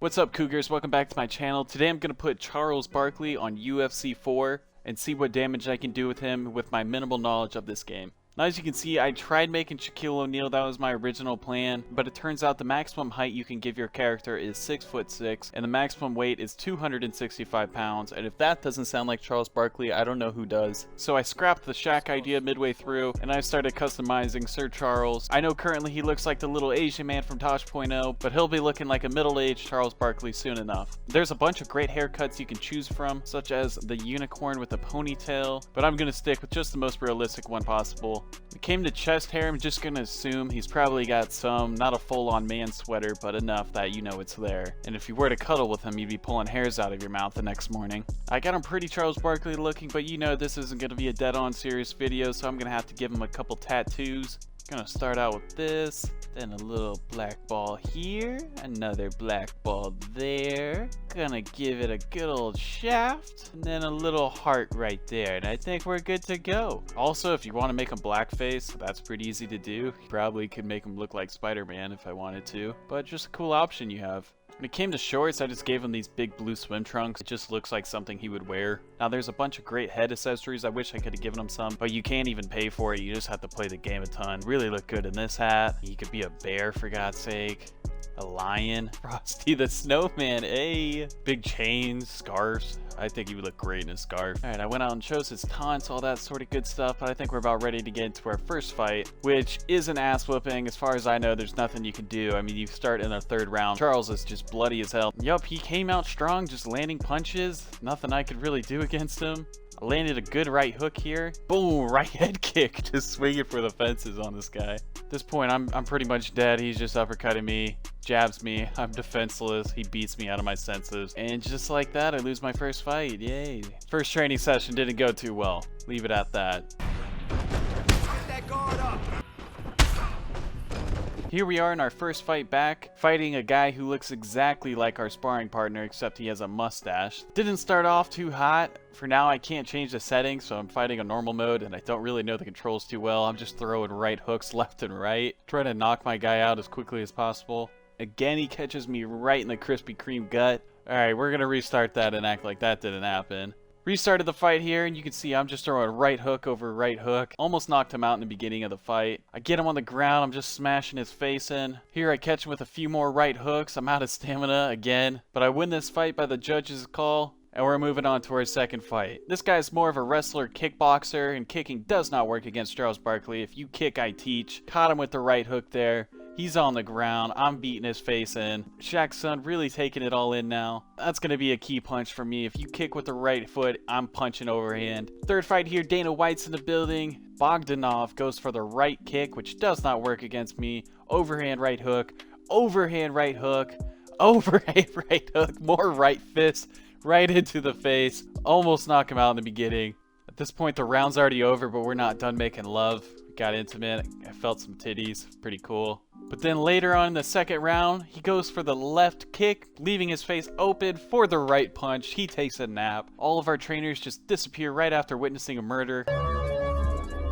What's up, Cougars? Welcome back to my channel. Today I'm going to put Charles Barkley on UFC4 and see what damage I can do with him with my minimal knowledge of this game. Now, as you can see, I tried making Shaquille O'Neal. That was my original plan, but it turns out the maximum height you can give your character is 6'6", and the maximum weight is 265 pounds, and if that doesn't sound like Charles Barkley, I don't know who does. So I scrapped the Shaq idea midway through, and I started customizing Sir Charles. I know currently he looks like the little Asian man from Tosh.0, but he'll be looking like a middle-aged Charles Barkley soon enough. There's a bunch of great haircuts you can choose from, such as the unicorn with a ponytail, but I'm going to stick with just the most realistic one possible. When it came to chest hair, I'm just gonna assume he's probably got some, not a full-on man sweater, but enough that you know it's there. And if you were to cuddle with him, you'd be pulling hairs out of your mouth the next morning. I got him pretty Charles Barkley looking, but you know this isn't gonna be a dead-on serious video, so I'm gonna have to give him a couple tattoos. Gonna start out with this, then a little black ball here, another black ball there. Gonna give it a good old shaft, and then a little heart right there, and I think we're good to go. Also, if you want to make him blackface, that's pretty easy to do. Probably could make him look like Spider-Man if I wanted to, but just a cool option you have. When it came to shorts, I just gave him these big blue swim trunks. It just looks like something he would wear. Now, there's a bunch of great head accessories. I wish I could have given him some, but you can't even pay for it. You just have to play the game a ton. Really look good in this hat. He could be a bear, for God's sake. A lion. Frosty the Snowman, hey. Big chains, scarves. I think he would look great in a scarf. Alright, I went out and chose his taunts, all that sort of good stuff, but I think we're about ready to get into our first fight, which is an ass whooping. As far as I know, there's nothing you can do. I mean, you start in the third round. Charles is just bloody as hell. Yup, he came out strong, just landing punches. Nothing I could really do against him. I landed a good right hook here. Boom, right head kick. Just swinging for the fences on this guy. At this point, I'm pretty much dead. He's just uppercutting me, jabs me. I'm defenseless. He beats me out of my senses. And just like that, I lose my first fight. Yay. First training session didn't go too well. Leave it at that. Get that guard up. Here we are in our first fight back, fighting a guy who looks exactly like our sparring partner, except he has a mustache. Didn't start off too hot. For now, I can't change the settings, so I'm fighting a normal mode, and I don't really know the controls too well. I'm just throwing right hooks left and right, trying to knock my guy out as quickly as possible. Again, he catches me right in the Krispy Kreme gut. Alright, we're gonna restart that and act like that didn't happen. Restarted the fight here, and you can see I'm just throwing right hook over right hook. Almost knocked him out in the beginning of the fight. I get him on the ground, I'm just smashing his face in. Here I catch him with a few more right hooks. I'm out of stamina again. But I win this fight by the judge's call, and we're moving on to our second fight. This guy's more of a wrestler kickboxer, and kicking does not work against Charles Barkley. If you kick, I teach. Caught him with the right hook there. He's on the ground. I'm beating his face in. Shaq's son really taking it all in now. That's going to be a key punch for me. If you kick with the right foot, I'm punching overhand. Third fight here, Dana White's in the building. Bogdanov goes for the right kick, which does not work against me. Overhand right hook. Overhand right hook. Overhand right hook. More right fist right into the face. Almost knock him out in the beginning. At this point, the round's already over, but we're not done making love. Got intimate. I felt some titties. Pretty cool. But then later on in the second round, he goes for the left kick, leaving his face open for the right punch. He takes a nap. All of our trainers just disappear right after witnessing a murder.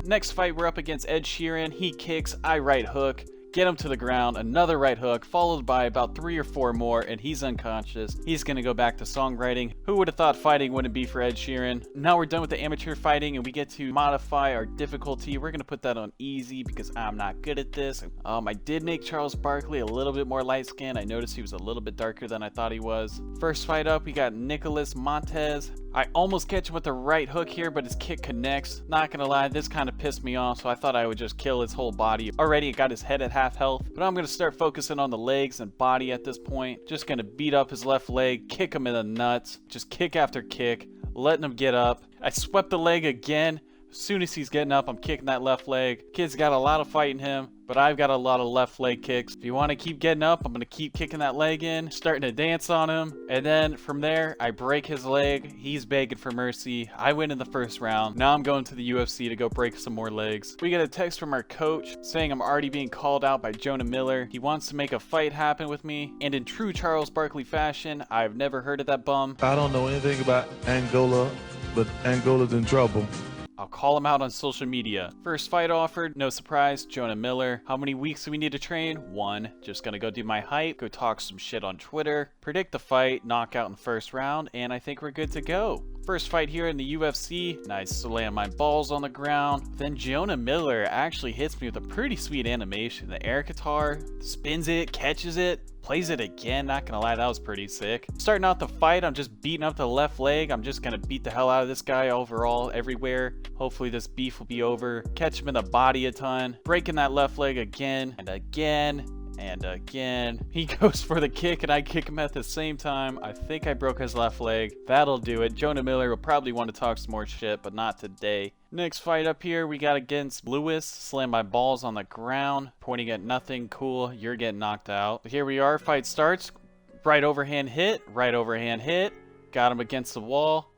Next fight, we're up against Ed Sheeran. He kicks, I right hook. Get him to the ground, another right hook, followed by about 3 or 4 more, and he's unconscious. He's gonna go back to songwriting. Who would have thought fighting wouldn't be for Ed Sheeran? Now we're done with the amateur fighting, and we get to modify our difficulty. We're gonna put that on easy because I'm not good at this. I did make Charles Barkley a little bit more light-skinned. I noticed he was a little bit darker than I thought he was. First fight up, we got Nicholas Montez. I almost catch him with the right hook here, but his kick connects. Not gonna lie, this kind of pissed me off, so I thought I would just kill his whole body. Already got his head at half health, but I'm gonna start focusing on the legs and body at this point. Just gonna beat up his left leg, kick him in the nuts, just kick after kick, letting him get up. I swept the leg again. As soon as he's getting up, I'm kicking that left leg. Kid's got a lot of fight in him, but I've got a lot of left leg kicks. If you want to keep getting up, I'm going to keep kicking that leg in, starting to dance on him. And then from there, I break his leg. He's begging for mercy. I win in the first round. Now I'm going to the UFC to go break some more legs. We get a text from our coach saying I'm already being called out by Jonah Miller. He wants to make a fight happen with me. And in true Charles Barkley fashion, I've never heard of that bum. I don't know anything about Angola, but Angola's in trouble. I'll call him out on social media. First fight offered, no surprise, Jonah Miller. How many weeks do we need to train? 1. Just gonna go do my hype, go talk some shit on Twitter, predict the fight, knockout in the first round, and I think we're good to go. First fight here in the UFC, nice to land my balls on the ground. Then Jonah Miller actually hits me with a pretty sweet animation. The air guitar, spins it, catches it, plays it again. Not gonna lie, that was pretty sick. Starting out the fight, I'm just beating up the left leg. I'm just gonna beat the hell out of this guy overall, everywhere. Hopefully this beef will be over. Catch him in the body a ton. Breaking that left leg again and again. And again, he goes for the kick and I kick him at the same time. I think I broke his left leg. That'll do it. Jonah Miller will probably want to talk some more shit, but not today. Next fight up here, we got against Lewis. Slam my balls on the ground, pointing at nothing. Cool, you're getting knocked out. Here we are, fight starts. Right overhand hit, right overhand hit. Got him against the wall,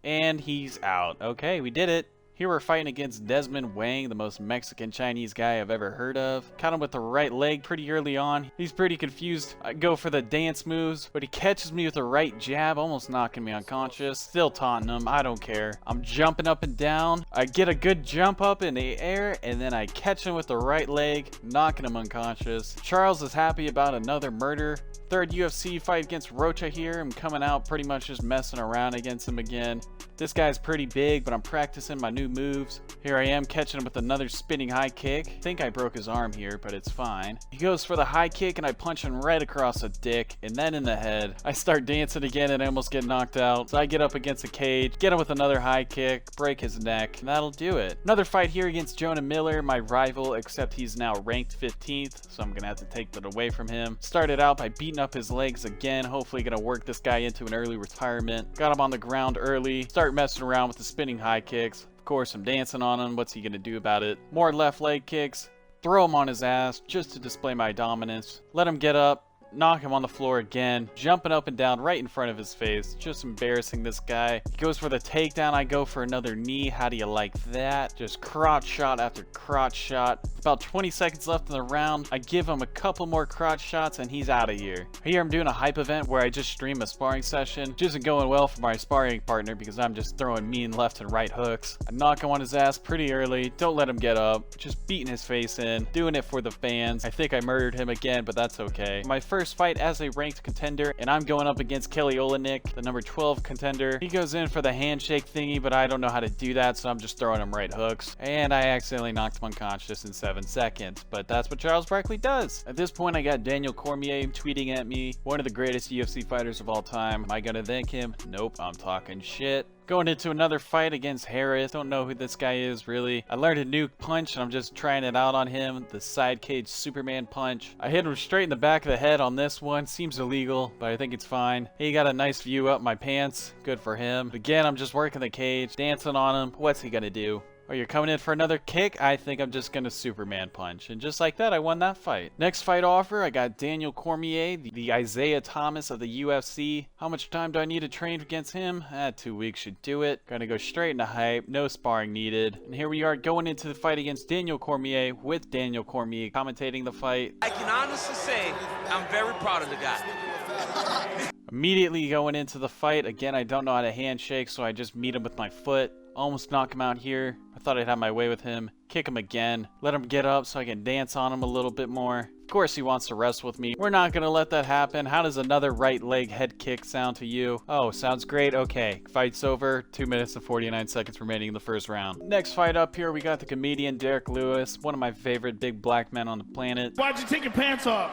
and he's out. Okay, we did it. Here we're fighting against Desmond Wang, the most Mexican Chinese guy I've ever heard of. Caught him with the right leg pretty early on. He's pretty confused. I go for the dance moves, but he catches me with the right jab, almost knocking me unconscious. Still taunting him, I don't care. I'm jumping up and down. I get a good jump up in the air, and then I catch him with the right leg, knocking him unconscious. Charles is happy about another murder. Third UFC fight against Rocha here. I'm coming out pretty much just messing around against him again. This guy's pretty big, but I'm practicing my new moves. Here I am catching him with another spinning high kick. I think I broke his arm here, but it's fine. He goes for the high kick and I punch him right across the dick and then in the head. I start dancing again and I almost get knocked out. So I get up against the cage, get him with another high kick, break his neck, and that'll do it. Another fight here against Jonah Miller, my rival, except he's now ranked 15th, so I'm gonna have to take that away from him. Started out by beating up his legs again, hopefully gonna work this guy into an early retirement. Got him on the ground early, start messing around with the spinning high kicks. Of course, I'm dancing on him. What's he gonna do about it? More left leg kicks. Throw him on his ass just to display my dominance. Let him get up. Knock him on the floor again, jumping up and down right in front of his face, just embarrassing this guy. He goes for the takedown, I go for another knee. How do you like that? Just crotch shot after crotch shot. About 20 seconds left in the round. I give him a couple more crotch shots and he's out of here. Here I'm doing a hype event where I just stream a sparring session. Which isn't going well for my sparring partner because I'm just throwing mean left and right hooks. I knock him on his ass pretty early, don't let him get up, just beating his face in, doing it for the fans. I think I murdered him again, but that's okay. My first fight as a ranked contender, and I'm going up against Kelly Olynyk, the number 12 contender. He goes in for the handshake thingy, but I don't know how to do that, so I'm just throwing him right hooks. And I accidentally knocked him unconscious in 7 seconds, but that's what Charles Barkley does. At this point, I got Daniel Cormier tweeting at me, one of the greatest UFC fighters of all time. Am I gonna thank him? Nope, I'm talking shit. Going into another fight against Harris. Don't know who this guy is, really. I learned a new punch, and I'm just trying it out on him. The side cage Superman punch. I hit him straight in the back of the head on this one. Seems illegal, but I think it's fine. He got a nice view up my pants. Good for him. Again, I'm just working the cage, dancing on him. What's he gonna do? Oh, you're coming in for another kick? I think I'm just gonna Superman punch. And just like that, I won that fight. Next fight offer, I got Daniel Cormier, the Isaiah Thomas of the UFC. How much time do I need to train against him? 2 weeks should do it. Gonna go straight into hype, no sparring needed. And here we are going into the fight against Daniel Cormier with Daniel Cormier commentating the fight. I can honestly say I'm very proud of the guy. Immediately going into the fight, again, I don't know how to handshake, so I just meet him with my foot. Almost knock him out here. I thought I'd have my way with him. Kick him again. Let him get up so I can dance on him a little bit more. Of course he wants to wrestle with me. We're not gonna let that happen. How does another right leg head kick sound to you? Oh, sounds great. Okay, fight's over. 2 minutes and 49 seconds remaining in the first round. Next fight up here, we got the comedian Derek Lewis, one of my favorite big black men on the planet. Why'd you take your pants off?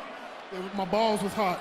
My balls was hot.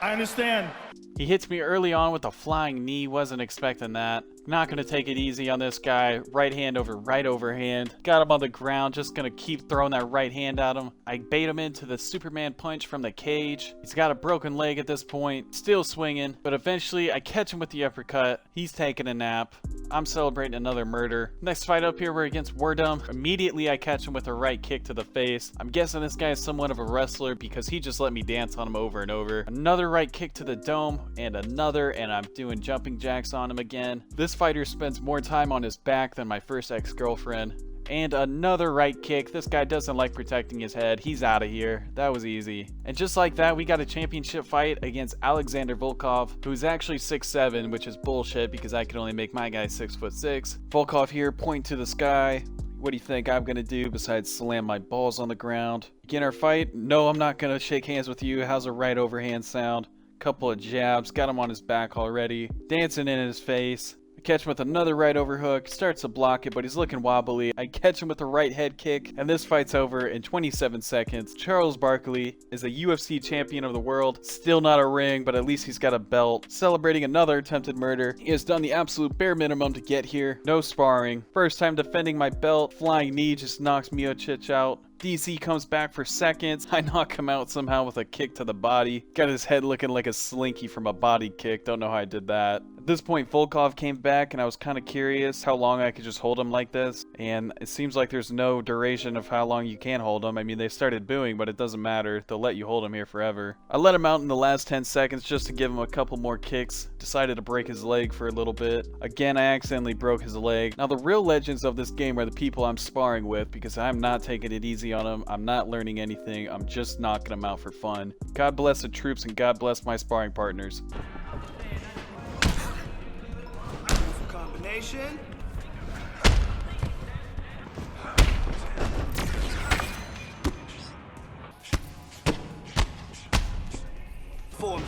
I understand. He hits me early on with a flying knee. Wasn't expecting that. Not gonna take it easy on this guy. Right hand over right overhand. Got him on the ground. Just gonna keep throwing that right hand at him. I bait him into the Superman punch from the cage. He's got a broken leg at this point. Still swinging. But eventually I catch him with the uppercut. He's taking a nap. I'm celebrating another murder. Next fight up here, we're against Werdum. Immediately I catch him with a right kick to the face. I'm guessing this guy is somewhat of a wrestler because he just let me dance on him over and over. Another right kick to the dome and another, and I'm doing jumping jacks on him again. This fighter spends more time on his back than my first ex-girlfriend. And another right kick. This guy doesn't like protecting his head. He's out of here. That was easy. And just like that, we got a championship fight against Alexander Volkov, who's actually 6'7", which is bullshit because I can only make my guy 6'6". Volkov here, pointing to the sky. What do you think I'm gonna do besides slam my balls on the ground? Begin our fight? No, I'm not gonna shake hands with you. How's a right overhand sound? Couple of jabs, got him on his back already. Dancing in his face. I catch him with another right overhook, starts to block it, but he's looking wobbly. I catch him with a right head kick, and this fight's over in 27 seconds. Charles Barkley is a UFC champion of the world. Still not a ring, but at least he's got a belt. Celebrating another attempted murder. He has done the absolute bare minimum to get here. No sparring. First time defending my belt. Flying knee just knocks Miocic out. DC comes back for seconds. I knock him out somehow with a kick to the body. Got his head looking like a slinky from a body kick. Don't know how I did that. At this point, Volkov came back, and I was kind of curious how long I could just hold him like this. And it seems like there's no duration of how long you can hold him. I mean, they started booing, but it doesn't matter. They'll let you hold him here forever. I let him out in the last 10 seconds just to give him a couple more kicks. Decided to break his leg for a little bit. Again, I accidentally broke his leg. Now, the real legends of this game are the people I'm sparring with, because I'm not taking it easy on them. I'm not learning anything. I'm just knocking them out for fun. God bless the troops and God bless my sparring partners. Combination. Form.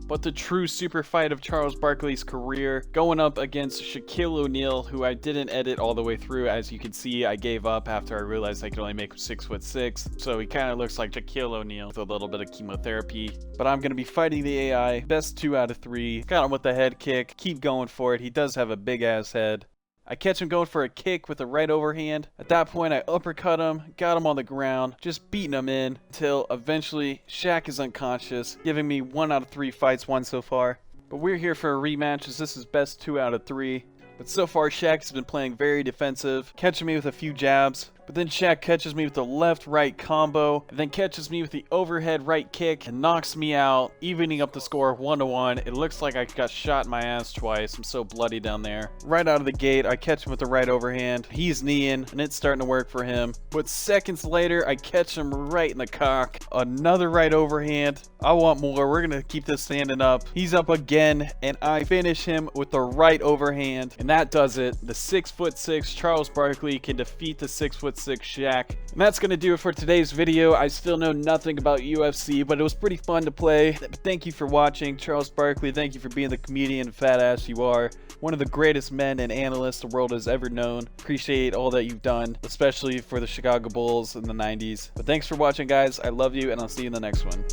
But the true super fight of Charles Barkley's career, going up against Shaquille O'Neal, who I didn't edit all the way through. As you can see, I gave up after I realized I could only make him 6'6", so he kind of looks like Shaquille O'Neal with a little bit of chemotherapy. But I'm going to be fighting the AI, best 2 out of 3. Got him with the head kick, keep going for it. He does have a big ass head. I catch him going for a kick with a right overhand. At that point, I uppercut him, got him on the ground, just beating him in until eventually Shaq is unconscious, giving me 1 out of 3 fights won so far. But we're here for a rematch as this is best 2 out of 3. But so far, Shaq has been playing very defensive, catching me with a few jabs. But then Shaq catches me with the left-right combo, and then catches me with the overhead right kick and knocks me out, evening up the score 1-1. It looks like I got shot in my ass twice. I'm so bloody down there. Right out of the gate, I catch him with the right overhand. He's kneeing, and it's starting to work for him. But seconds later, I catch him right in the cock. Another right overhand. I want more. We're going to keep this standing up. He's up again, and I finish him with the right overhand. And that does it. The 6'6" Charles Barkley can defeat the 6'6" Shaq. And that's gonna do it for today's video. I still know nothing about UFC, but it was pretty fun to play. Thank you for watching. Charles Barkley, thank you for being the comedian and fat ass you are. One of the greatest men and analysts the world has ever known. Appreciate all that you've done, especially for the Chicago Bulls in the 90s. But thanks for watching, guys. I love you, and I'll see you in the next one.